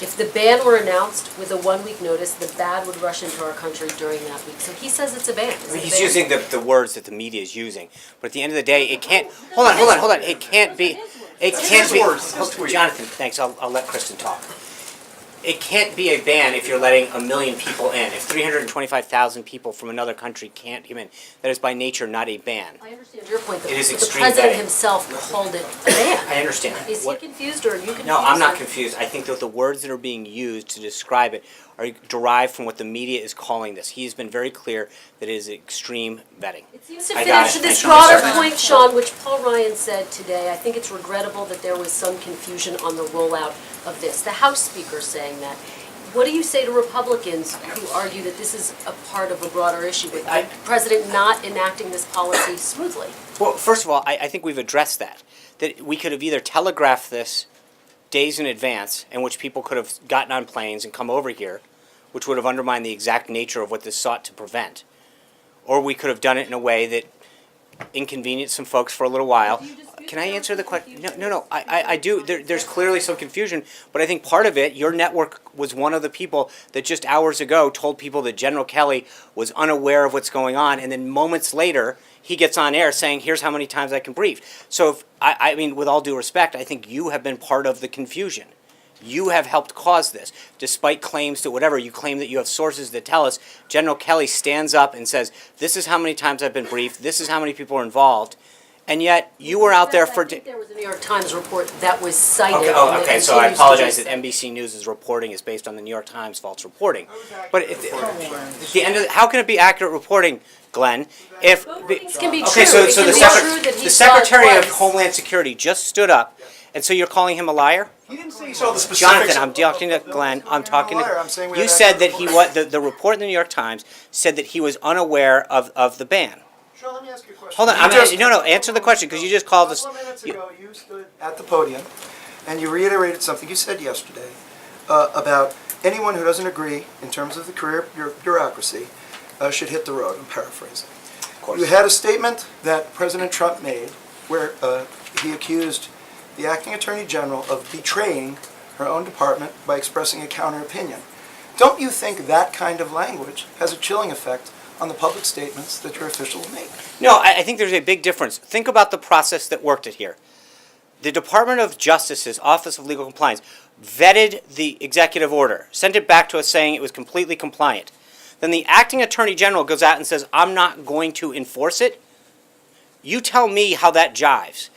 If the ban were announced with a 1-week notice, the bad would rush into our country during that week. So he says it's a ban. I mean, he's using the words that the media is using, but at the end of the day, it can't. Hold on. It can't be. It can't be. Jonathan, thanks. I'll let Kristen talk. It can't be a ban if you're letting 1 million people in. If 325,000 people from another country can't come in, that is by nature not a ban. I understand your point. It is the extreme president vetting. himself called it a ban. I understand. Is he confused or are you confused? No, I'm not confused. I think that the words that are being used to describe it are derived from what the media is calling this. He has been very clear that it is extreme vetting. It seems to fit into this broader point, Sean, which Paul Ryan said today. I think it's regrettable that there was some confusion on the rollout of this. The House Speaker saying that. What do you say to Republicans who argue that this is a part of a broader issue with the president not enacting this policy smoothly? Well, first of all, I think we've addressed that. That we could have either telegraphed this days in advance, in which people could have gotten on planes and come over here, which would have undermined the exact nature of what this sought to prevent. Or we could have done it in a way that inconvenienced some folks for a little while. Can I answer the question? No. I do. There's clearly some confusion, but I think part of it, your network was one of the people that just hours ago told people that General Kelly was unaware of what's going on, and then moments later, he gets on air saying, here's how many times I can brief. So, I mean, with all due respect, I think you have been part of the confusion. You have helped cause this. Despite claims to whatever, you claim that you have sources that tell us, General Kelly stands up and says, this is how many times I've been briefed, this is how many people are involved, and yet you were out there for... I think there was a New York Times report that was cited. Okay, so I apologize that NBC News' reporting is based on the New York Times false reporting. But at the end of how can it be accurate reporting, Glenn, if... Things can be true. Okay, so the Secretary of Homeland Security just stood up, and so you're calling him a liar? He didn't say he saw the specifics. Jonathan, I'm talking to Glenn. I'm talking I'm to... saying we You had said that accurate he reporting. was... The report in the New York Times said that he was unaware of the ban. Sean, let me ask you a question. Hold on. No, answer the question, because you just called us... A couple of minutes ago, you stood at the podium, and you reiterated something you said yesterday about anyone who doesn't agree in terms of the career bureaucracy should hit the road. I'm paraphrasing. Of course. You had a statement that President Trump made where he accused the acting attorney general of betraying her own department by expressing a counter opinion. Don't you think that kind of language has a chilling effect on the public statements that your officials make? No, I think there's a big difference. Think about the process that worked it here. The Department of Justice's Office of Legal Compliance vetted the executive order, sent it back to us saying it was completely compliant. Then the acting attorney general goes out and says, I'm not going to enforce it. You tell me how that jives.